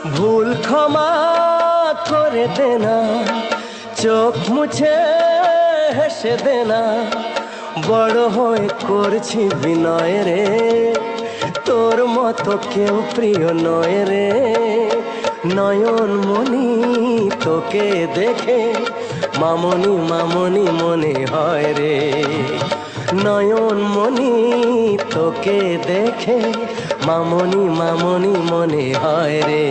ভুল ক্ষমা করে দে না, চোখ মুছে হেসে দে না, বড় হয়ে করছি বিনয় রে, তোর মতো কেউ প্রিয় নয় রে। নয়ন মনি তোকে দেখে মামনি মামনি মনে হয় রে, নয়ন মনি তোকে দেখে মামনি মামনি মনে হয় রে।